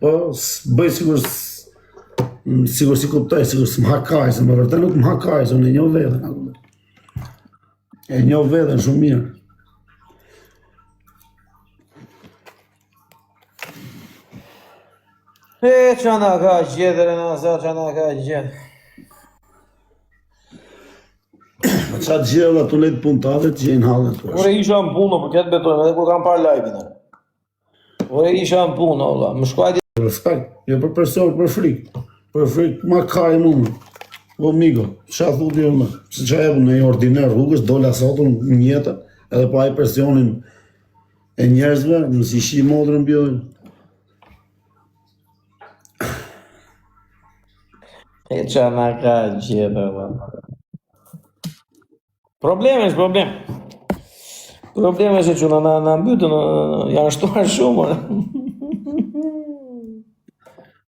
Po, bëj sigur si kuptoj, sigur s'm hakaj, se më vërtet nuk më hakaj, se unë e njoh veten. E njoh veten shumë mirë. Çana ka gjetër e nasa, çana ka gjetër. Qatë gjella të lejtë puntate të gjenë halën të Ore isha në punë, për këtë betojnë, edhe kur kam parë live-in. Ore isha në punë, olla, më shkuajti. Respekt, jo për person, për frikë. Për frikë, ma ka e mundë. O migo, qa thuti jo më? Se qa e në ordiner rrugës, dola sotën në jetë, edhe pa e presionin e njerëzve, nësi shi modrën bjojnë. E çana ka gjetër, Probleme është problem. Probleme është që në mbytën, janë shtuar shumë.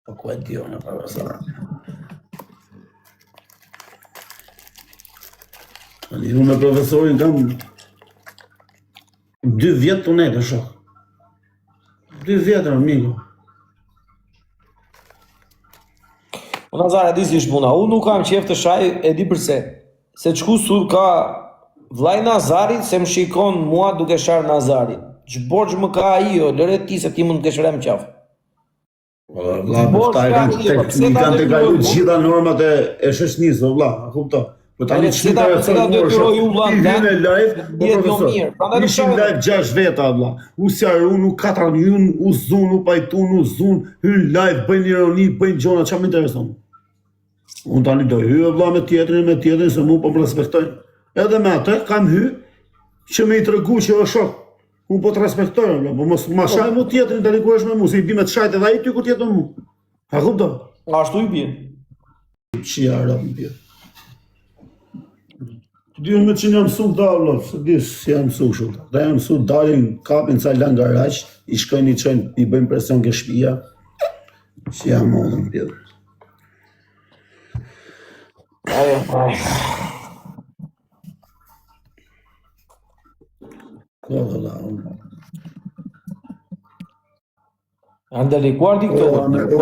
Po ku e dio në profesor. Unë me profesorin kam 2 vjetë të netë, shok. 2 vjetë, amigo. Unë Nazar, e di si shpuna, unë nuk kam qef të shaj, e di përse. Se qku sur ka vlaj Nazarit, se më shikon mua duke sharë Nazarit. Që borç më ka ajo, lëre ti se ti mund të shrem qaf. Vla, përta i kanë të kalu gjitha normat e shëshnisë, vla, a kupto. Po tani që të vjen e live, po profesor, ishin live 6 veta, vla. U sjarun, u katarjun, u zun, u pajtun, u zun, hyn live, bëjnë ironi, bëjnë gjona, qa më intereson? Unë tani do hyë vla me tjetërin, se mu po më respektojnë. Edhe me atë, kam hyë, që me i tregu që o shok. Unë po të respektojnë, vla, po mos ma shaj mu tjetërin, tani ku është me mu, se i bime të shajt edhe i ty ku tjetë me mu. A kupto? Ashtu i bje. Qia rap në bje. Dy me që një mësu da, vla, se di si jam mësu shumë. Da jam mësu dalin, kapin ca lan garaq, i shkojnë i qojnë, i bëjmë presion ke shpia, që jam modë në bje. Andeli, kuar di këto?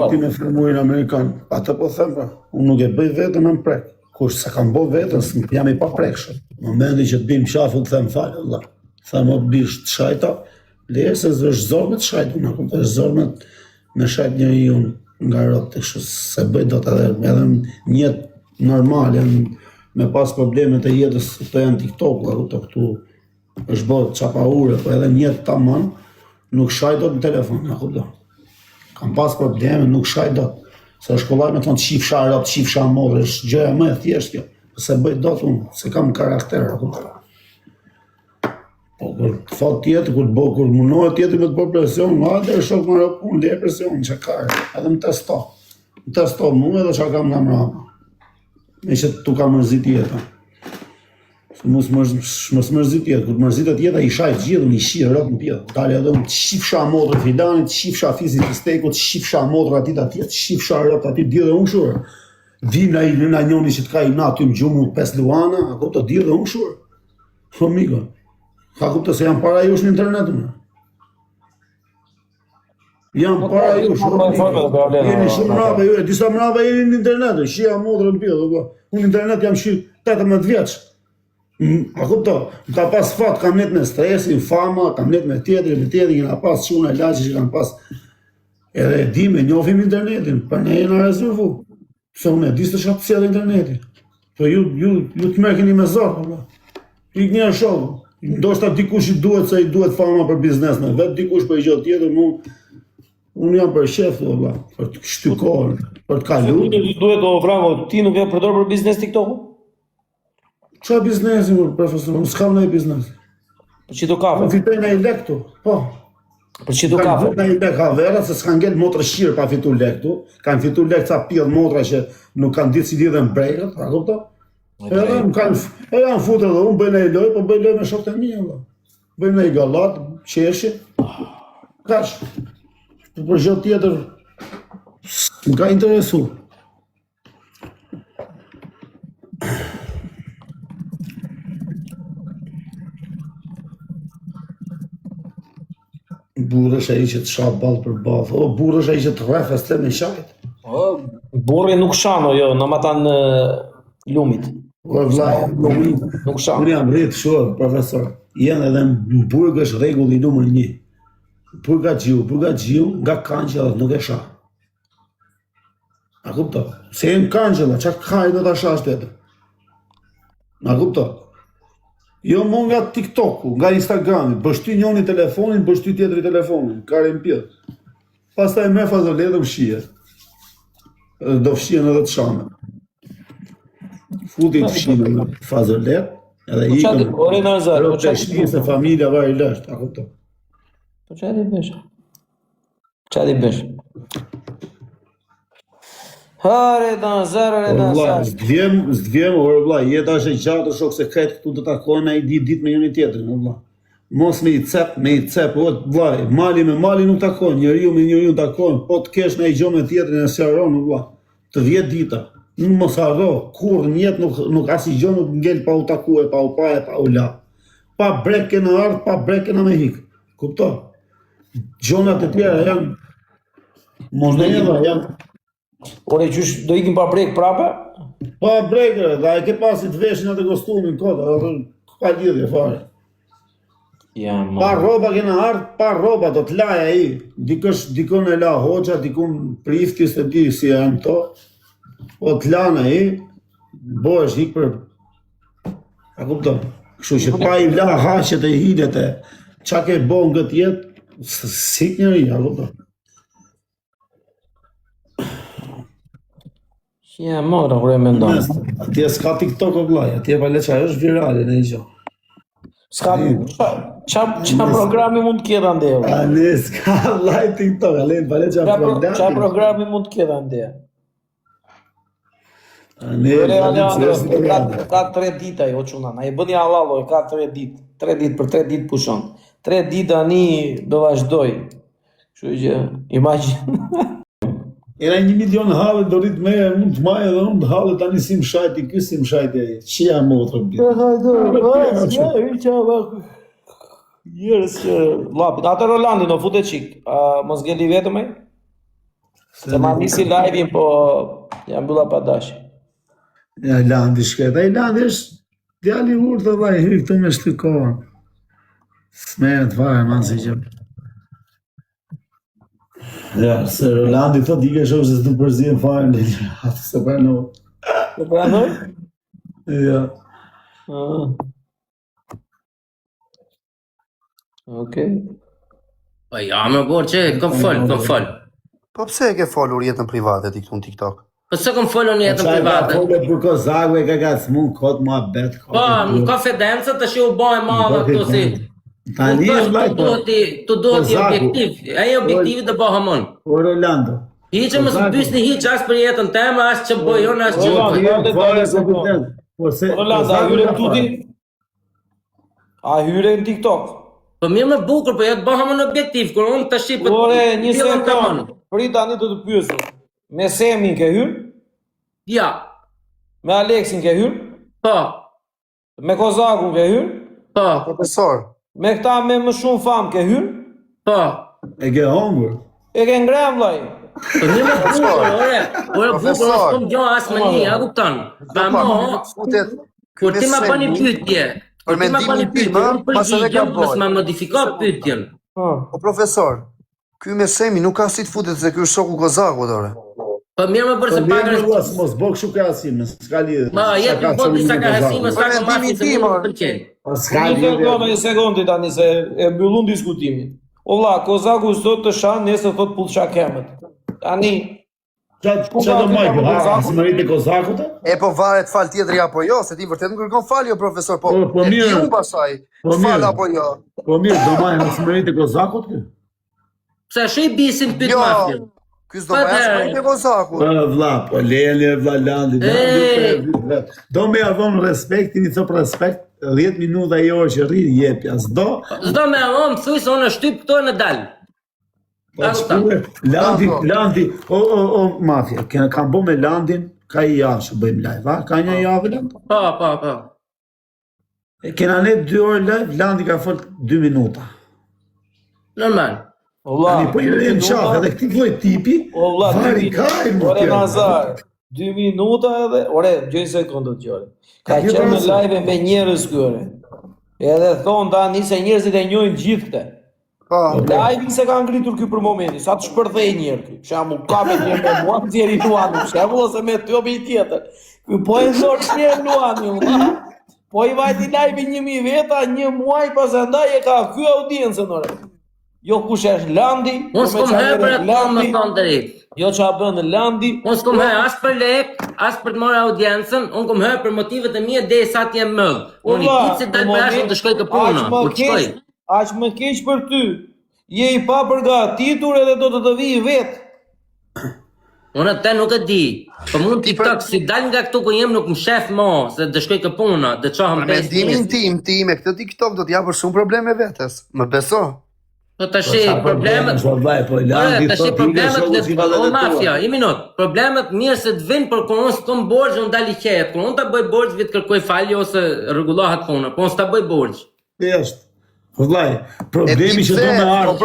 Ti me filmurin Amerikan, atë po them pra, unë nuk e bëj vetën në prek, kush se kam bo vetën, jam i pa prekshëm. Në momentin që të bim qafu të them falë, Allah, them o bish të shajta, leje se është zorë me të shajtu, është zorë me shajt një i unë nga rëpë të kështë, se bëj do të edhe njetë normal, me pas problemet e jetës të janë TikTok, këtu është bërë qapa ure, po edhe njetë ta manë, nuk shajtot në telefon, në kupdo. Kam pas probleme, nuk shajtot, se shkollaj me thonë qifsha rap, qifsha modrë, është gjëja më e thjesht kjo, se bëjt do të unë, se kam karakter, në kupdo. Po, kur të thot tjetë, kur munohet tjetë me të bërë presion, ma dhe shok më rëpun, le presion, që kare, edhe më testo mu edhe që kam nga mrama. Me që tu ka mërzit jeta. Mos mërzit jeta, kur mërzitet jeta i shajt gjithë, i shirë rëpë në pjetë. Dali edhe unë të shifsha modrë fidanit, shifsha fizit të stekut, shifsha modrë atit atjet, shifsha rëpë atit, di dhe unë shurë. Vim na njoni që të ka i na ty më gjumu 5 luana, a kupto, di dhe unë shurë. Amigo, a kupto se jam para jush në internet, më. Jam para jush, jeni shumë mrave ju, disa mrave jeni në internet, shia modrë në pjetë, unë internet jam shi 18 vjeç. A kupto, ka pas fat, kam net me stresin, fama, kam net me tjetëri, kena pas quna laqë që kam pas edhe di me njofim internetin, për ne jena rezervu. Se unë e di së shatë sjellë internetin. Po ju të me keni me zorë, i një shokë. Ndoshta dikush i duhet se i duhet fama për biznes, me vetë dikush për i gjotë tjetër, unë jam për shef, për të shtykohën, për të kalu. Duhet o Franko, ti nuk e përdor për biznes TikTok-u? Qa biznesi, profesor? Unë s'kam në i biznes. Për qito kafe? Unë fitoj në i lek tu, po. Për qito kafe? Kanë në i lek havera, se s'kan ngell motra shqirë pa fitu lek tu. Kanë fitu lek ca pjellë motra që nuk kanë ditë si lidhe në brejët, a kupto? Edhe janë futë edhe unë bëjnë e i loj, po bëjnë loj me shokët e mi, bëjnë e i galat, qeshi, kash. Për gjë tjetër, më ka interesu. burrësh ai që të shah ball për ball. O burrësh ai që të rrefes të me shajt. Burri nuk shano, jo, në matan lumit. O vllai, Nuk shano. unë jam rrit shoh, profesor. Janë edhe në burg është rregulli numër 1. Burgaxhiu nga kangjella nuk e shah. A kupto? Se në kangjella, çka kaj do ta shash tjetër? A kupto? Jo më nga TikToku, nga Instagrami, bësh ty njëri telefonin, bësh ty tjetri telefonin, karen pjet. Pastaj me fazole dhe fshije. Do fshihen edhe të shame. Futi të fshihen në fazole, edhe ikën. Ore Nazar, Ro të shtëpi se familja vaj lësht, a kupto? Po çfarë di bësh? Çfarë di bësh? Hare Nazar, ore Vlla, Nazar. s'dvjem, ore vlla, jeta është e gjatë, shok sekret këtu të takohen ai ditë me njëri tjetrin, vlla. Mos me i cep, o vlla, mali me mali nuk takon, njeriu me njeriu takon, po të kesh në gjë me tjetrin e sqaron, vlla. Të vjet dita. Nuk mos harro, kur në jetë nuk asnjë gjë nuk ngel pa u takue, pa u paje, pa u la. Pa brek në ardh, pa brek në me hik. Kupto? Gjonat e tjera janë monedha, janë Ore qysh do ikim pa brek prapë? pa brekë, dhe ai ke pasi të veshin atë kostumin kota, atë ka lidhje fare. Ja, Pa ma. rroba kena ardh, pa rroba do të laja ai. Dikon e la hoxha, dikun prifti se di si janë to. Po të lanë ai, bëhesh hik për. A kupton? Kështu që pa i la haqet e hilet e çka ke bon këtë jetë, sik njëri, a kupton? Ja, mora, kur e mendon. Atje s'ka TikTok o vllai, atje pa le çfarë është virale në gjë. S'ka qa programi mund të ketë ande? A ne s'ka vllai TikTok, ale pa le çfarë Qa programi mund të ketë ande? Ne Ore Aleandro, ka 3 dita jo çuna, na i bëni halal, ka 3 ditë. 3 ditë për 3 ditë pushon. 3 ditë tani do vazhdoj. Kështu që imagjin. Era 1 milion halle do rrit me, mund të majë edhe unë të halle tani si më shajti, ky si më shajti ai. Çia motrë Jerës që lapit. Atë Rolandi no fute qik. Mos ngeli vetëm ai? Se ma nisi live-in, po jam mbylla pa dash. Ja, Landi shkret. Ai Landi është djali urtë dhe vaj, hyj këtu me shtykohen. Smeret fare, man si që. Ja, se Rolandi thot i ke shoh se s'du përzien fare në atë se pranoj. Po pranoj? Ja. Okej. Po ja, më borçe, kam fol. Po pse e ke folur jetën private ti këtu në TikTok? Po se kam folur në jetën private. Po për Kozaku e ka gacmu kot mua bet. Po, në konfidencë të shi u bë e madhe këtu si. Tani është vllai. Tu duhet i objektiv. Ai objektivi të bëhet mon. O Rolando. Hiç mos bësni hiç as për jetën time, as që bëjon as që. Po se Rolando, a hyre tuti? A hyre në TikTok? Po mirë më bukur, po ja të bëhem në objektiv, kur unë tash po. Ore, një sekond. Prit tani të të pyesë. Me Semin ke hyrë? Ja. Me Aleksin ke hyrë? Po. Me Kozakun ke hyrë? Po. Profesor, Me këta me më shumë famë ke hyrë? Po. e ke humbur. E ke ngrem vllai. Po mirë më bukur, ore. Ore bukur, mos kom gjo as më një, a kupton? Pa mo. futet Kur ti ma bani pyetje. Për Kur ti ma bani mendimin tim, pyetje, pas edhe ka mos bërë. ma modifiko pyetjen. Po profesor, ky me Semi nuk ka si të futet se ky është shoku Kozakut ore. Po mirë më bërë se pak Pas mos bëk kështu krahasim, s'ka lidhje. Ma, jetë në botë disa krahasime, s'ka Për ka masi mendimin se tim, më ore. pëlqen. S'ka Një lidhje. sekondë, një sekondë tani se e mbyllun diskutimin. O vlla, Kozaku sot të shan, nesër thot pull shakemët. Tani, Çfarë do majtë? Ha, smërit e Kozakut? E po varet fal tjetri apo jo, se ti vërtet nuk kërkon falje o profesor, po. Po e mirë. di unë pasaj. Po Fal mirë. apo jo? Po mirë, do majtë smërit e Kozakut? Pse shi bisin pyet Jo. mafjen. Ky s'do bëj as me Kozakut. Vlla, po lele, vlla Landi. Do me avon respektin, i cop respekt, 10 minuta i orë që rri jepja, s'do. S'do me avon, thuj se unë shtyp këto në dal. Po shkruaj, Landi, o mafja, kam bo me Landin, ka i javë që bëjmë live, a? Ka një javë Land? Po. Kena ne 2 orë live, Landi ka folë 2 minuta. Normal. Tani po i rrim qaf edhe këti lloj tipi, vari ka i nuk Ore janë. Nazar, 2 minuta edhe, ore, gjoj sekundët gjore. Ka Ka qenë në qenë live me njerëz këre. Edhe thonë tani se njerëzit e njohin gjithë këte. Po. Live se ka ngritur ky për momentin, sa të shpërthej njerë ky. Shamu ka me një me mua të tjeri Luani, shamu ose me të obi tjetër. Ky po e zorë njerë Luani, ula. Po i vajti live 1000 veta, 1 muaj pas e ndaj e ka ky audiencën ore. Jo kush është Landi, Unë s'kom herë për e të më thonë drejt. jo që a bënë Landi. Unë s'kom herë as për lek, as për të marrë audiencën, unë kom herë për motivet e mia dhe sa t'jem mëllë. Unë i ditë se dalë për ashtë të shkoj këpuna, u të shkoj. Aq më keq për ty. Je i pa përgatitur edhe do të vijë vetë. Unë atë nuk e di. Po mund TikTok si dal nga këtu ku jem nuk më shef mo, se të shkoj këpuna, të qohëm 5 Mendimin njerëz. tim me këtë TikTok do t'japër shumë probleme vetes. Më beso. Po tash problemet. Po Ore, Landi tash problemet o mafia, një minut. Problemet mirë se të vinë për kur unë s'kom borxh, unë dal i qetë. Kur unë ta bëj borxh vit kërkoj falje ose rregullohet puna. Po unë s'ta bëj borxh. Është. Vëllai, problemi që do me ardhë,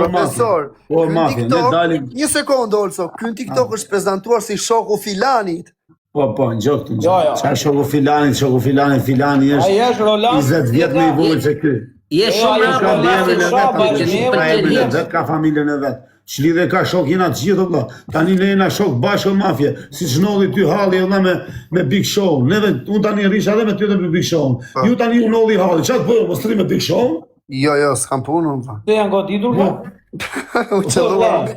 profesor, o mafia, ne dalim... Një sekundë, Olso, kënë TikTok është prezentuar si shoku filanit. Po, në gjokë të Jo, jo. Qa shoku filani Ai është është Roland. 20 vjetë me i vojnë se ky. Je shumë jo, rapa, jo, mafia, jo, shumë jo, për që jo, shumë Ka për emrin e që vetë, ka familjen e vetë. Çlidhe ka shok jena të gjithë vëlla. Tani ne jena shok bashkë mafje. Si çnolli ty halli vëlla me Big Show. Neve unë tani rish edhe me ty dhe me Big Show. Ju tani u nolli halli. Çfarë bëjmë? Mos rri me Big Show? Jo, s'kam punë, unë. Të janë goditur ka? U qëlluar.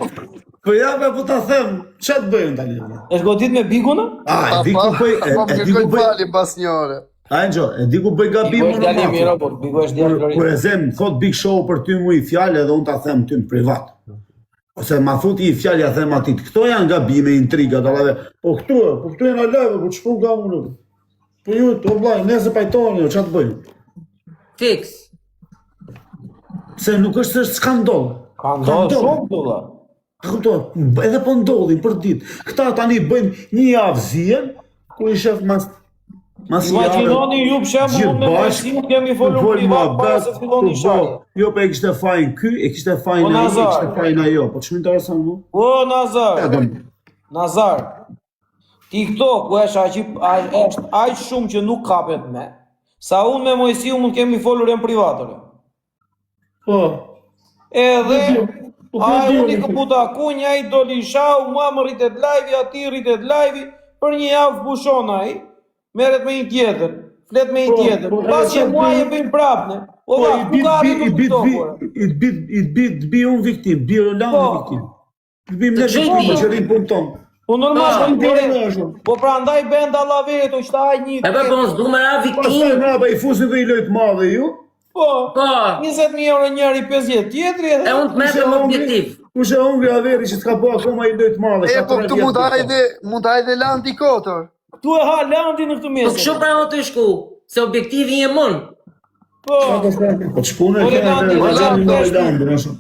Po ja me po ta them, çfarë bëjmë tani? Është godit me Bigun? A, e di ku bëj, e di ku bëj. Fali pas një ore. Angjo, e di ku bëj Bigu gabimin është djali mirë, po Bigu është djali Kur mirë. e them, thot Big Show për ty mu i fjalë edhe unë ta them ty në privat. Ose ma thot i fjalë ja them atit. Këto janë gabime, intriga, dallave. Po këtu janë live, po ç'po nga unë. Po ju, to vllai, nëse pajtoni, ç'a të bëjmë? Fix. Se nuk është se s'ka ndodh. Ka ndodhë shumë të dha. Kupton, edhe po ndodhin për ditë. Këta tani bëjnë një javë zien, ku i shef mas Imagjinoni ju pshem unë me Mersin kemi folur privat para se filloni shaj. Jo, po e kishte fajin ky, e kishte fajin ai, e kishte fajin ajo. Po ç'më intereson mu? O Nazar, TikTok është aq shumë që nuk kapet me. Sa unë me Mojsiu mund kemi folur në privat. Po. Edhe ai unë këputa kunja ai doli shau, mua më rritet live, ati rritet live, për një javë bushon ai, merret me një tjetër, flet me një tjetër. Pas që mua e bëjmë prapë. O va, ku ka arritur TikTok? It be unë viktim, bi Roland viktim. It be me viktim, që rrim punë tonë. Po normal po prandaj bën dallaverit o shtaj një. E po unë s'du me ra Pastaj viktim. mrapa i fusin dhe i lojt madhe ju. Po, Po, 20.000 euro njëri, 50 tjetri e unë të merrem objektiv. Kushe hongri averi që s'ka po akoma i lojt madhe. E, po këtu mund të hajde Landi Kotor. Tu e ha Landi në këtë Po mes. kështu pra unë të shku, se objektivi jem unë. Po, Po ç'punë e Landi,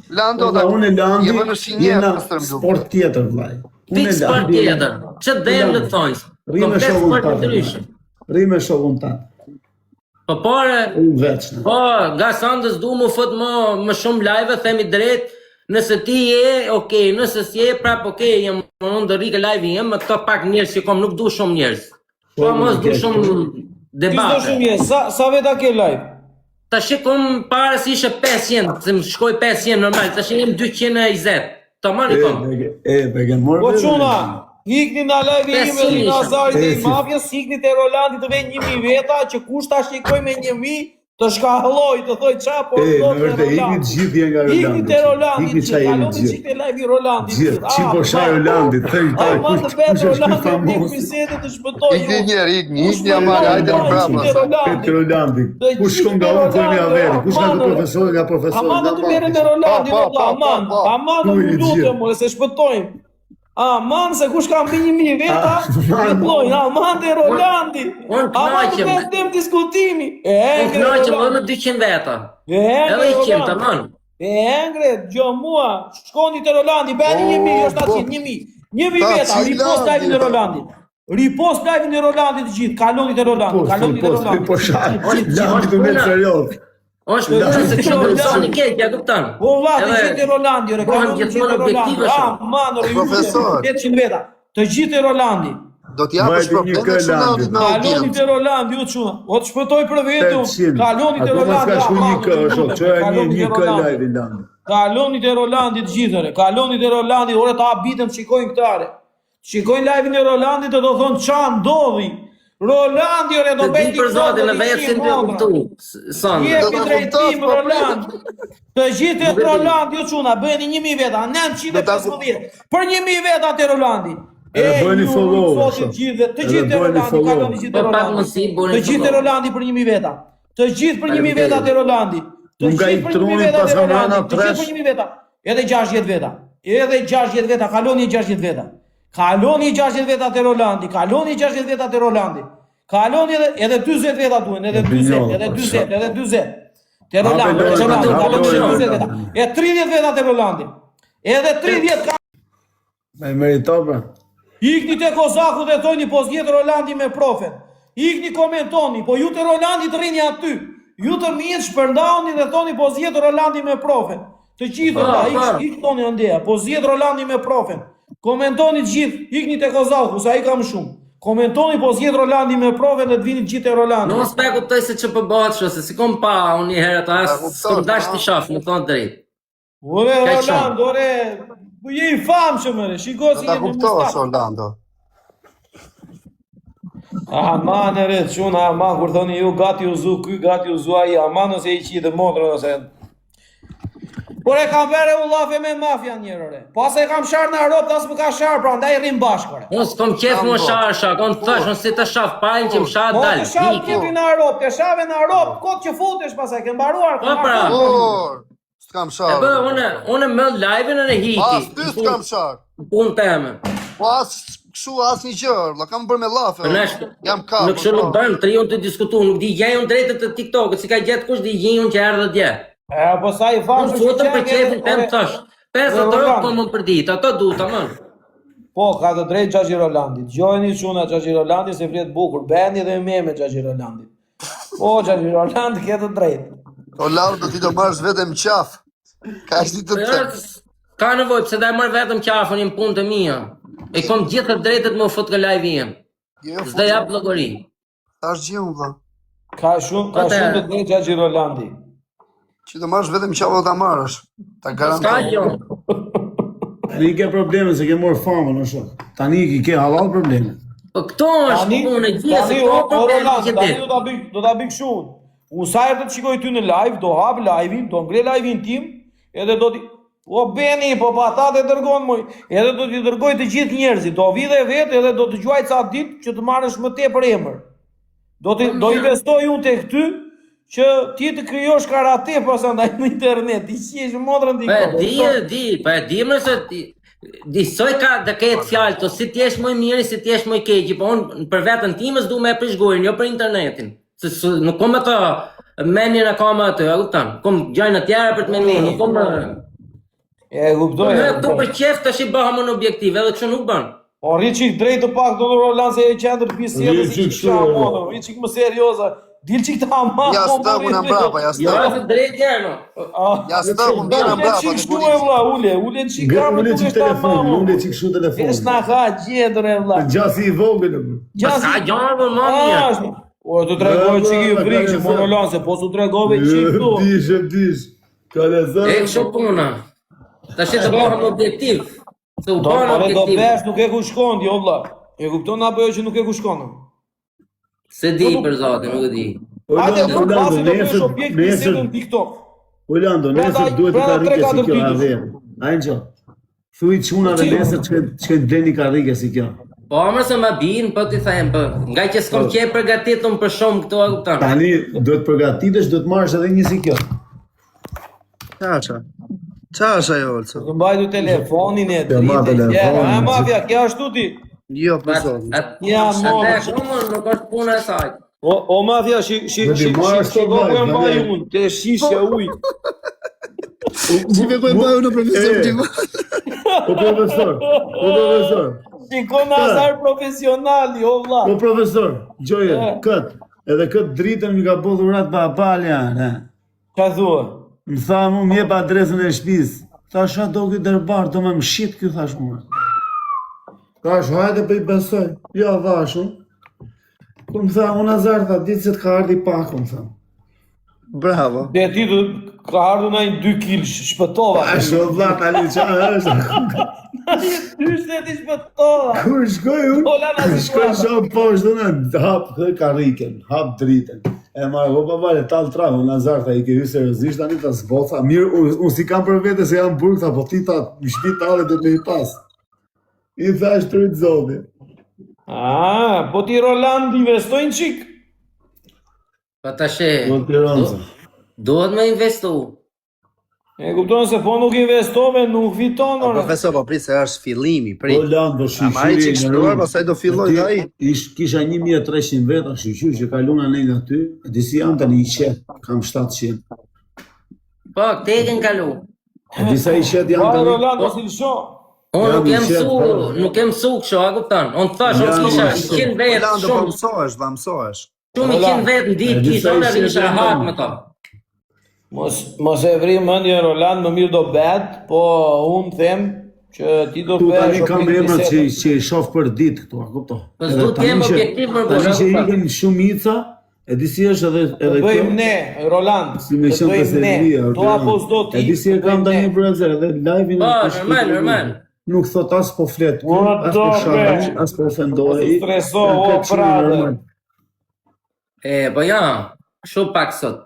Lando, unë e Landi jeve në shinjer jena të stërmdu. sport tjetër vllai. Unë Fix e për Landi tjetër. Që dhem në të thonjës. Rri me Komplet shokun sport të tanë. ndryshëm. Rri me shokun tanë. Po pore, Unë veçnë. po, nga sandës du mu fut më shumë live, themi drejt, nëse ti je, okej, nëse si je, prap okej, jem unë dhe rike live jem, më këto pak njerës që kom, nuk du shumë njerës. Po, mos du shumë ti s'do debate. shumë je, sa veta ke live? Ta shikom para si ishe 500, se më shkoj 500 normal, ta jem 220. Ta marri kom. Be gen morë. Po çuna, hikni në live ime Besim dhe isha. Nazarit e i Besim. mafjes, hikni te Rolandi të vejnë 1000 veta, që kush ta shikoj me 1000, të shkalloj, të thoj qa, po Me do të vërtet ikni të gjithë janë nga Rolandi. Hikni te Rolandi, Ikni qa jemi kaloni të gjithë. qik te live i Rolandi. Gjithë, qim po shaj Rolandit, thëjnë ta, Ma të kush vetë është ky Rolandi, një famos. bisedë të shpëtoj Ikni ju. njerë, ikni amare, hajde në brapa. Petë Rolandi, kush shkon nga unë thëjnë averi, kush nga të profesori nga profesori. Aman të merre me Rolandi, aman, aman të Po, lutem, more, se shpëtojmë. Aman, se kush ka mbi 1000 veta, deploynë, aman të Rolandi. Unë Aman të knaqem. vetëm diskutimi. Unë knaqem më 200 veta. Edhe i qim, të mënë. Engre, gjo mua, shkoni të Rolandi, bëni 1000, jo 700, 1000. 1000 veta, ripost live në Rolandi. Ripost live në Rolandi të gjithë, kaloni të Rolandi, kaloni të Rolandi. Po shaj, Landi të me serios. Është më shumë se kështu personi keq, ja kupton. Po vlla, të gjithë Rolandi, ore, Po, kaloni gjithmonë gjithë Rolandi. objektive shumë. Man, ore, Profesor. 800 veta. Të gjithë Rolandi. Do t'japësh Vajte një probleme Shunadit me Kaloni audiencë. te Rolandi, u çuna. O të shpëtoj për vetë. 800. Kaloni te Ako mos Rolandi. ka shku një kë, shok, çoja një kë Rolandi. live Landi. Kaloni te Rolandi të gjithë, ore. Kaloni te Rolandi, ore ta habitën shikojnë këtare. Shikojnë live-in e Rolandit dhe do thonë qa ndodhi. Rolandi, ore, do Të bëj di për zotin, edhe jetë si të kuptu. Son. Jepi Do ta drejtim kuptosh, Roland. Të gjithë të Rolandi, ju çuna, bëni 1000 veta, 950. Për 1000 veta te Rolandi. Edhe bëni follow, Të shoh. gjithë, të Edhe gjithë te bëni Rolandi, follow. kaloni gjithë te Po, pak Rolandi. mos i bëni Të gjithë te follow. Rolandi për 1000 veta. Të gjithë për 1000 veta te Rolandi. Të Nga i gjithë për 1000 truni veta pas te ka Rolandi. vrana Të gjithë tresh. për 1000 veta. Edhe 60 veta. Edhe 60 veta, kaloni 60 veta. Kaloni 60 veta te Rolandi, kaloni 60 veta te Rolandi. Kaloni edhe 40 veta duhen, edhe 40, edhe 40, edhe 40. Te Rolandi, Rolandi, te Rolandi, kaloni Rolandi. 40 veta. E 30 veta te Rolandi. Edhe 30 ka. Me merito pra. Ikni te Kozaku dhe thoni po zgjedh Rolandi me profen. Ikni komentoni, po ju te Rolandi të rrini aty. Ju të mirë shpërndani dhe thoni po zgjedh Rolandi me profen. Të gjithë ata, ik thoni andeja, po zgjedh Rolandi me profen. Komentoni të gjithë, ikni te Kozaku, sa i kam shumë. Komentoni po zgjedh Rolandi me profen dhe të vini të gjithë te Rolandi. Në mos pe kuptoj se që përbëhat shu, se si kom pa unë një herë të asë, s'kom dash t'i shaf, më thonë drejt. Ore Ka Roland, ore, po je i famshëm ore, shiko Do si ta je me kuptosh Mustafa. Orlando. Aman e re, çuna, aman, kur thoni ju gati u zu, ky gati u zu ai, aman ose i qi dhe motrën ose. Por e kam vere u lafe me mafia njerëre. Pas e kam sharë në Europë, as më ka sharë, pra ndaj rrim bashkëre. Unë s'kom qef më shak, unë thash, unë si të shaf pajnë që më shah Po dalë, të sharë hiki. kjepi në Europë, të shave në Europë, kot që futesh pasaj, ke mbaruar. Po, pra. Por, s'kam E bë, sharë. unë më live-in e në As hiki. ty s'kam sharë. Punë teme. Po as kështu as një gjë, la kam bërë me lafe. Për nesh, Jam ka. në kështu nuk bërëm, të rion të diskutu, nuk di gjejun drejtët të TikTok-ët, si ka gjetë kush di gjejun që erdhe dje. E, po sa i Unë famshëm. futëm për qefin tem thash. 50 euro po më për ditë, ato du të mënë. Po, ka të drejtë Xhaxhi Rolandi. Gjojeni çuna Xhaxhi Rolandi se flet bukur, bendi dhe me Xhaxhi Rolandi. Po, Xhaxhi Rolandi ke të drejtë. Orlando ti do marrësh vetëm qaf. Ka është ditë të të. Ka nevojë, pse da e marr vetëm qafën në punë të mia. E kom gjithë të drejtët më fut live jem. S'do jap llogari. Tash gjë unë vlla. Ka shumë të drejtë Xhaxhi Rolandi. Që do marrësh vetëm qaf do ta marrësh. Ta S'ka garantoj. gjë. Dhe i ke probleme se ke morë famën, në shok. Tani i ke halal probleme. Po këto është punë e gjithë, se këto probleme që tani ti. do ta bëj kështu. Unë sa herë të shikoj ty në live, do hap live-in, do ngre live-in tim, edhe do t'i O beni, po pa ata të dërgon moj. Edhe do t'i dërgoj të gjithë njerëzit. Do vi dhe vetë edhe do të gjuaj ca ditë që të marrësh më tepër emër. Do investoj unë tek ty që ti të krijosh karate pasandaj në internet. Ti qesh modrën ti. Po e di më se disoj ka të ketë fjalë to si ti jesh më i miri, si ti jesh më i keq, po unë për veten time s'du me prish gojën, jo për internetin. Se nuk kom ato mendjen e kam atë, e kupton? Kom gjëra të tjera për të menduar, nuk kom. E kuptoj. Ne do për qef tash i bëhem në objektiv, edhe kështu nuk bën. Po rriçik drejt të pak do Roland se e qendër bisedës si çfarë rriçik më serioze. Dil çik ta ama. Ja stëku në mbrapa, ja Jo, stëku. se drejt janë. Ja stëku mbien në mbrapa Çik të shtu e policë. vlla, ule çik kam Ule çik telefon, ule çik shu telefon. Vesh na ha gjetur e vlla. Gjasi i vogël. Sa gjëra më mirë. O të tregoj çik i frikshëm po Roland se po su tregove çik tu. Dish. Ka lezat. E kështu puna. Tash të bëhem objektiv. Se u Do bën do objektiv. vesh nuk e ku shkon ti o vlla. E kupton apo jo që nuk e ku shkon? Se di për zotin, nuk e di. Hajde, Orlando, po pasi do bësh nesër, objekt bisedën në TikTok. Orlando, nesër duhet të karrike si kjo ave. Angel. Thuaj çuna dhe nesër çka bleni karrike si kjo. Po më se ma bin, po ti them, po. Nga që s'kom qe përgatitur për shumë këto, e kupton. Tani duhet përgatitesh, duhet marrësh edhe një si kjo. Çaça. Çaça ajo olco. Do mbajtu telefonin e Të ma dritë. telefonin, Ja, mafia, kjo ashtu ti. Jo, për zotin. Ja, mama. Atë shumë nuk është puna e saj. O mafia, shiko ku e mbaj unë, te shishja uj. Si me ku e bëju në profesor tim. Po profesor. Shiko në azar profesionali, o vlla. Po profesor, gjoje, edhe këtë dritën mi ka bodhur atë papalja, ne. Qa thua? Më tha mu më jep adresën e shtëpisë. Thash do ky dërbar, do më mshit ky thash mua. Thash hajde po i besoj. Jo thash unë. Po më tha unë Azar tha ditë se të ka ardhi pak më tha. Bravo. Dhe ti du ka ardhur në 2 kg shpëtova. Tash o vlla tani çfarë është? Ty shteti shpëtova. Kur shkoj unë? Ola na si Shkoj shoh poshtë unë hap karriken, hap dritën. E marrë hopa vale tall trahu Nazar tha i ke hyrë seriozisht tani ta zboca. Mirë unë si kam për vete se jam burg tha po ti ta në shtëpi tallet do të më i pas. I thash trit zoti. Po ti Roland investojnë qik? Po tash Do të Tiranca. duhet me investu. E kupton se po nuk investove, nuk fiton, ora. Profesor, po prit se është fillimi, prit. Roland do A marrë që shkruar, pastaj do filloj nga ai. Kisha 1300 veta, shqyqy që kaluna ne nga ty, e disi janë tani i qet, kam 700. Po, te e ken kalu. E disa i qet janë Pa tani. Roland o si lësho. Unë Jam nuk i jem qet, su, po. nuk jem su kështu, a kupton? Unë thash, unë Jam kisha i qet. 100 vetë, Orlando, po shumë mësohesh, valla mësohesh. shumë i 100 vetë në ditë E disa kisha, unë i qet isha janë hak tani. me to. Mos e vri mendjen Roland, më mirë do bet, po unë them që ti do Tu bësh. tani kam emrat që i shoh për ditë këtu, a kupton? Po s'du të jem objektiv më Tani që bërë. ikin shumica, e di si është edhe Bëjmë ne, Roland. Si me qenë preseria, Do apo s'do ti. e di si e kam tani për azer, edhe live-in Po, e normal, normal. Nuk thot as po flet, O, as do, po shahesh, be. as po ofendohet. Po streso, o, brother. Po ja, shumë pak sot.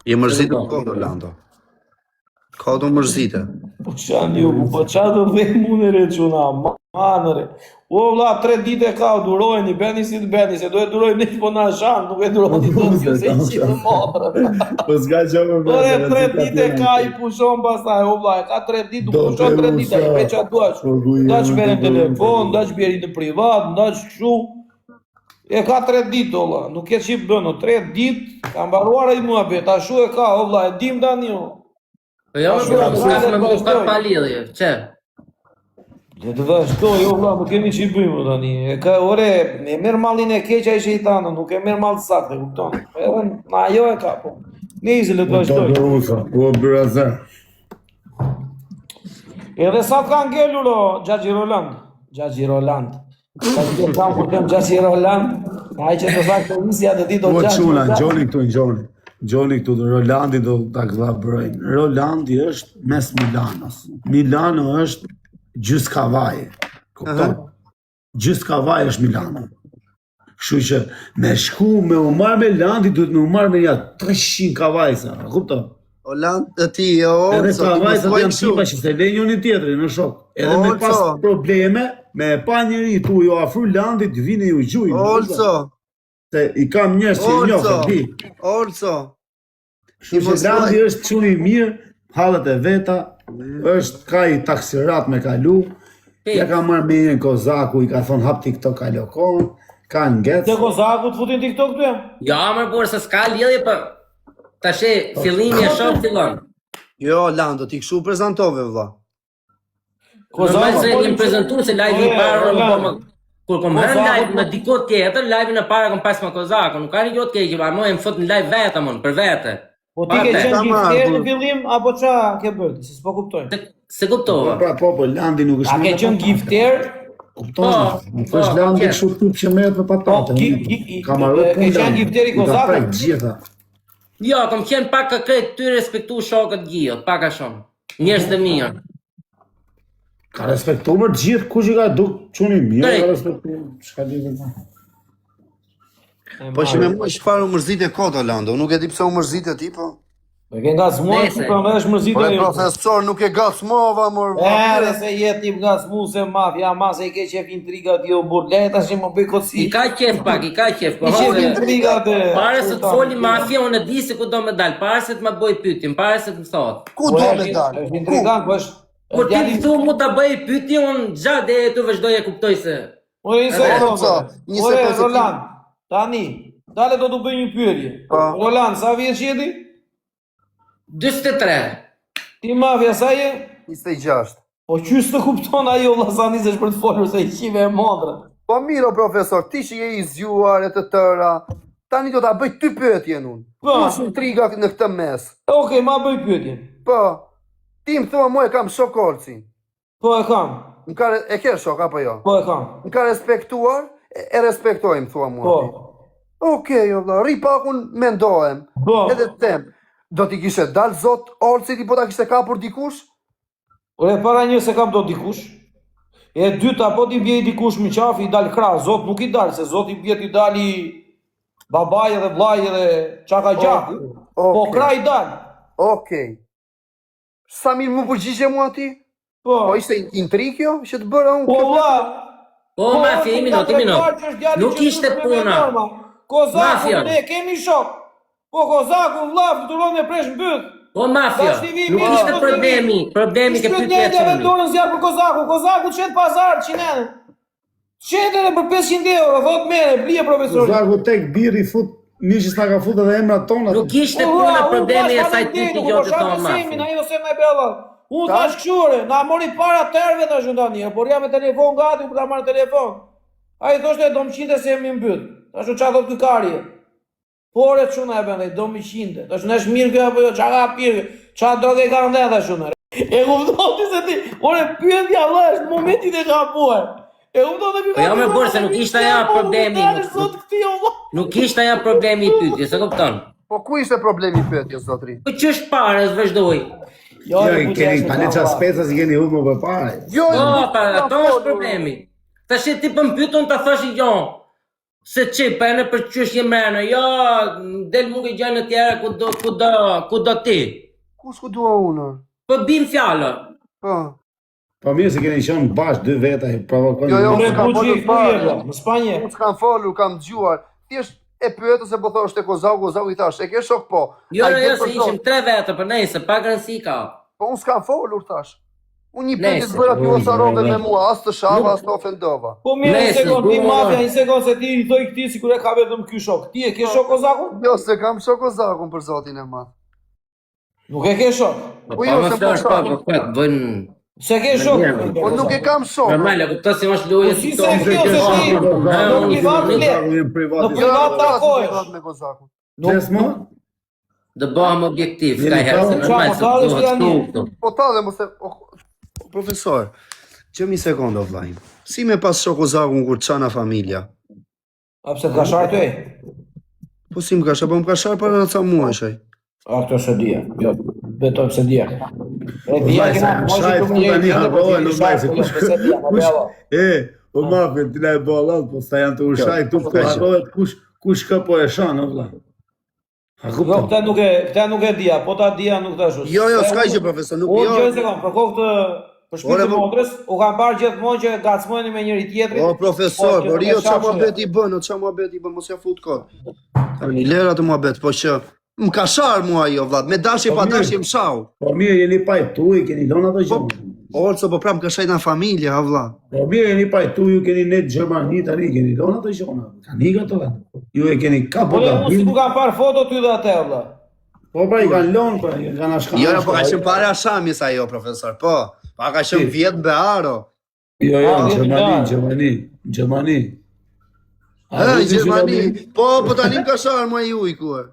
Je mërzitur kohë, Orlando. Ka do mërzite. Po qanë ju, po qa të dhe mune re quna, manëre. O vla, 3 ditë e ka, durojni, beni si të beni, se do e durojni një po në shanë, nuk e durojni të të se i qitë të modrë. Po s'ka që më Po e 3 ditë e ka, i pushon pasaj, o vla, e ka 3 ditë, du pushon 3 ditë, i pe qa duash. Da që beri në telefon, da që beri në privat, da që shu. E ka 3 ditë, o vla, nuk e qip bëno, 3 ditë, ka mbaruar e i mua bet, a shu e ka, o vla, e dim da një. Po ja, më bërë, më s'ka me më pak pa lidhje, që? Dhe të vazhdoj, jo vla, më kemi që i bëjmë tani. E ka, ore, e merë malin e keqa i shejtanë, nuk e merë mal të sakte, kupton. Edhe na ajo e ka, po. Nizi, le të vazhdoj. O brazer. Edhe sa të kanë ngelur, o, Gjagji Roland. Gjagji Roland. Ka të kam kur kem Gjagji Roland, ai që të sakte nisja dhe ti do O Gjagji çuna, Roland. Gjoni këtu, Gjoni. Gjoni këtu, Rolandi do ta gllabrojnë. Rolandi është mes Milanos. Milano është gjyskavaj. Kupton? Gjyskavaj është Milano. Kështu që me shku me u marrë me Landi, duhet me u marrë me ja 300 kavajsa, kupton? Orlando, ti, jo, Edhe Orlando, ti kavajsat mos janë tipa që se le njëri tjetrin në shok. Edhe me pas Olco. probleme, me e pa njëri tu jo afru Landit, vini ju gjujnë. Olco, Se i kam njerëz që i njohë, di. Olco. Kështu që Landi është çuni i mirë, hallet e veta, është ka i taksirat me kalu. Ja ka marrë me një Kozaku, i ka thonë hap TikTok ka lokon, ka ngec. Dhe Kozaku të futin TikTok të? Ja, më bërë, se s'ka lidhje, po... Tashe, fillimi e shumë fillon. Jo, Orlando, ti kështu prezantove, vlla. Normal se jem prezentu se live i parë, Roland. po më... Kur kom hërë Kozaku- live në dikot tjetër, live në parë kom pas me Kozaku, nuk ka një gjot keqe, pa mo e më fut në live vete, mon, për vete. Po ti ke Pa, qenë ta marrë, gifter në po. fillim, apo qa ke bërë, si s'po kuptojnë. Se kuptova. Po, Landi nuk është A ke qenë gifter? Kupton? Po, Nuk është Landi po, kështu typ që merret me patate. Po, Ka marrë ke qenë gifteri Kozakut? Gjitha. Jo, kom qenë pak ka kretë ty respektu shokët gjijot, pak a shumë. Njerëz të mirë. Ka respektuar gjithë kush i ka duk çuni mirë, Drejt. ka respektuar. Çka di vetë. Po që me mua çfarë u mërzit e kot, Orlando, nuk e di pse u mërzit e ti, po. Me ke nga zmuar, Nese. ku me është Po mërzita e jo. profesor nuk e gacmova, mor. Ere se jeti nga zmu se mafja, ma se i ke qef intrigat jo burleta, që më bëj koci. I ka qef pak, i ka qef. Po I qef hose, intrigat e... pare se të foli mafia, unë e di se ku do me dal, pare se të më bëj pyetjen, pare se të më thot. Ku do me dalë? është intrigant, po është... Kur ti më thu mu ta bëj pyetje, unë gjatë dhe tu vazhdoj e kuptoj se... Ore, një sekundë. një Ore, sekundë se ti- Roland, tani, dale do të bëj një pyetje. Po. Roland, sa vjeç jeti? 43. Ti mafja, sa je? 26. Po qysë të kupton ajo lasanis është për të folur se i qive e modrë. Po miro profesor, ti që je i zgjuar e të tëra, Tani do ta bëj ty pyetjen unë. Po. Kush intriga në këtë mes? Okej, ma bëj pyetjen. Po. Ti më thua mua e kam shok Olcin. Po e kam. E ke shok apo jo? Po e kam. Më ka respektuar, e respektoj më thua mua. Po. Okej, o vlla, ri pakun mendohem. Po. Edhe të them, do t'i kishe dal zot Olci ti po ta kishte kapur dikush? Ore, para një se kam do dikush. E dyta, po t'i bje i dikush më qafi, i dal kra, zot nuk i dal, se zot i bje t'i dali babaj edhe vlaj edhe qaka gjaku. Po kra i dal. Okej. Sa mirë më përgjigje mua ti? Po. Po ishte intrik kjo që të bëra unë Po kjo? vlla. Po, mafia, i minut. Nuk ishte puna. Kozaku, Mafia. ne kemi shok. Po Kozaku, vlla, fluturon me presh mbyt. Po, mafia. Nuk ishte problemi. Problemi ke pyetja e çfarë. dorën zjarr për Kozaku. Kozaku çet pazar çinën. Çetën për 500 euro, thot merre, blije profesori. Zaku tek biri fut, miqës na ka fut edhe emrat tona. Nuk ishte puna problemi e saj tyti gjotë të mafia. mafia. Ai ose më bella. Unë tash këshure, na mori para tërve tash tani, por jam me telefon gati për ta marrë telefon. Ai thoshte do më qinte se jemi mbyt. Tash çfarë thot ky karje? Por e çuna e bën, do më qinte. Tash nesh mirë kjo apo jo, çka ka pirë? Çfarë do të kanë ndër tash unë? E kupton ti se ti, ore pyetja vëlla është në momentin e gabuar. E kupton ti? Po jo më bërë se nuk ishte ajo problemi. Nuk ishte ajo problemi i pyetjes, e kupton? Po ku ishte problemi i pyetjes zotri? Po ç'është parë, vazhdoi. Jo, i keni tani çfarë specas i keni humbur për parë. Jo, Po, ato është problemi. Tash ti po më pyetën ta thash jo. Se çe pa në për çështje mëna. Jo, del mua që gjë në tjera ku do ti. Kush ku dua unë? Po bim fjalë. Po. Po mirë se keni qenë bashkë dy veta i provokojnë. Jo, Unë s'kam buçi folur fare. në Spanjë. Unë s'kam folur, kam dëgjuar. Thjesht e pyetën se po thoshte Kozaku i thash, e ke shok po. Jo, Ai jo, vjen se për ishim shok. 3 vete, për nejse, pa rëndësi ka. Po unë s'kam folur thash. Unë një pyetje Nese. të bëra ti osarove me mua, as të shava, as të ofendova. Po mirë, një Nese, sekond, ti s'du mafia, më- një sekond se ti i thoj këtij sikur e ka vetëm ky shok. Ti e ke shok Kozakun? Jo, se kam shok Kozakun për zotin e madh. Nuk e ke shok. Po jo, më se flash po pa, shoh. po bën. Se ke shok. mirë, Po nuk e kam shok. Normal, e kuptoj se mos loje Po si si se tonë. kjo se ti në privat le. Në privat. privat takohesh. privat me Kozakun. Jes mo? Do bëhem objektiv, Jeni ka herë, se pa- normal qa, se po, duhet janë këtu. Po ta dhe mos e... Profesor, që mi sekondo vlajnë. Si me pas shok Kozakun kur çana familja? A pse të ka shartë e? Po si më ka shar, po më ka shar para ca muajsh ai. A këto se dija. Jo, betoj se dija. E dija Vllai, kena sa shaj futa një harrojë, nuk vajse kush. Po ma vjen ti na e bolla, po sa janë të ushaj tu po harrohet kush ka po e shan o vlla. A Jo, kupton? këta nuk e dija, po ta dija nuk tash. Jo, s'ka gjë profesor, nuk Unë gjë jo. se kam, për kohë të për Ore, shpitë mo- motrës, u kam parë gjithmonë që gacmojnë me njëri tjetrin. O profesor, po rio ça shafshin. muhabet i bën, o ça muhabet i bën, mos ja fut kot. Tani lera të muhabet, po që më ka shar mua ajo vllat, me dashje pa dashje më shau. Po mirë jeni pa i tu, i keni lënë ato gjë. Orco po prap më ka shaj na familja, ha vlla. Po mirë jeni pa i tu, ju keni ne Gjermani tani, keni lënë ato gjë. Tani ka to. Ju e keni kapo Po unë si gabim. nuk kam parë foto ty dhe atë valla. Po pra i kanë lënë, pra i kanë ashkan. Jo, po ka qenë para shamis ajo profesor, po. Pa ka qenë vjet mbe aro. Jo, Ah, Gjermani. Ë, Gjermani. Po tani më ka shar mua ju i kuar.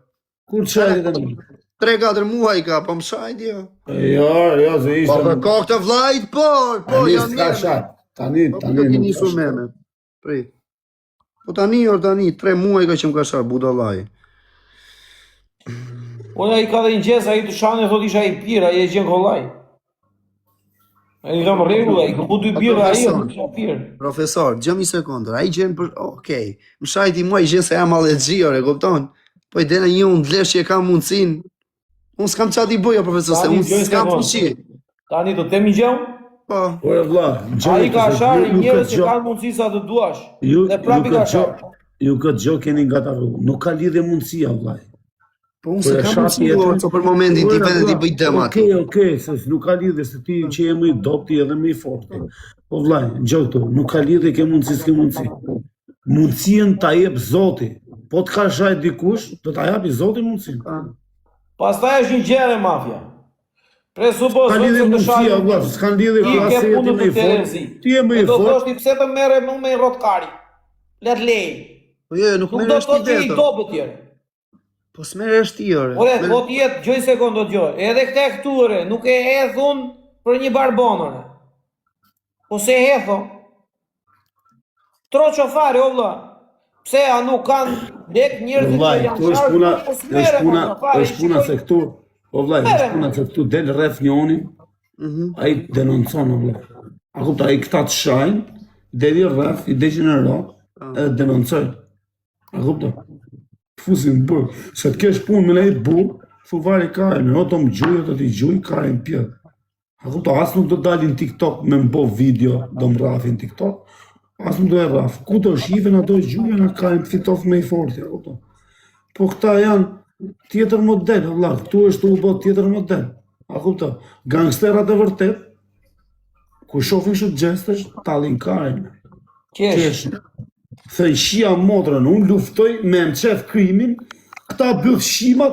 Kur çaj tani? 3-4 muaj ka, po më shajt jo. Jo, se Po ishte. për kohë të vllajt, po Tani janë s'ka mirë. shat. Tani Po do të nuk nisur ka meme. Prit. Po tani 3 muaj ka që më ka shar budallaj. Unë ai ka dhe një gjes, ai të shane thot isha i pirë, ai e gjen kollaj. Ai kam rregull, ai ku dy birë ai isha pirë. Profesor, gjëm një sekondër, ai gjen për okej. Më shajti mua i gjen se jam allergji, e kupton? Po i dena një unë dlesh që e kam mundësin. Unë s'kam çati i bëja, profesor, se Tani, unë gjoj s'kam sekond. fuqi. Tani do të temi gjë? Po, Po e vlla, Ai ka sharë njerëz që kanë mundësi sa të duash. Dhe prapi ka sharë. Ju këtë gjë keni nga ta rrugë. Nuk ka lidhje mundësia, vllai. po unë Po e s'kam shati mundësi, jetën. Orco, për momentin ti vende ti bëj dëm aty. Okej, se nuk ka lidhje se ti që je më i dobti edhe më i fortë. Po vllai, gjoj këtu, nuk ka lidhje ke mundësi s'ke mundësi. Mundësien ta jep Zoti. Po të ka shaj dikush, do ta japi Zoti mundësinë. Pastaj është një gjë mafia. Presupos Ka lidhje mundësia, vlla, s'kan lidhje Ti ku ke asë jeti punën më i të fortë. Terezi. Ti je më i Do fortë. thoshti pse të merre më me rotkari. Let lej. Po jo, nuk Nuk merr do është të që i ide. dobët tjerë. Po s'merr është ti, ore. Ore, po t'jetë, gjoj sekondo gjoj. Edhe këte këtu, ore, nuk e hedhun për një barbon, ore. Po se hedho. Tro qofare, o vlla. Pse, a nuk kanë dek njerëzit Vllai, që janë këtu është puna, po s'mere, është puna se këtu, o vllai, është puna se këtu del rreth njëri, ai denoncon, o vllai. A kupton, ai këta të shajnë, deri rreth, i degeneroj, e denoncojnë. A kupton? Fusin burr, se të kesh punë me lejt burr, thu vari Karin, o të më gjuj, o të t'i gjuj, Karin pjetë. A kupton, as nuk do dalin TikTok me mbo video, do më rafin TikTok, as nuk do e raf. Ku do shiven, ato e gjujen, a Karin fitof me i forti, a kupton. Po këta janë tjetër model, valla, këtu është u bë tjetër model. A kupton, gangsterat e vërtet, ku shofin shumë gjestesh, talin Karin. Kesh. Thënë shia motrën, unë luftoj me më qef krimin, këta bëth shimat,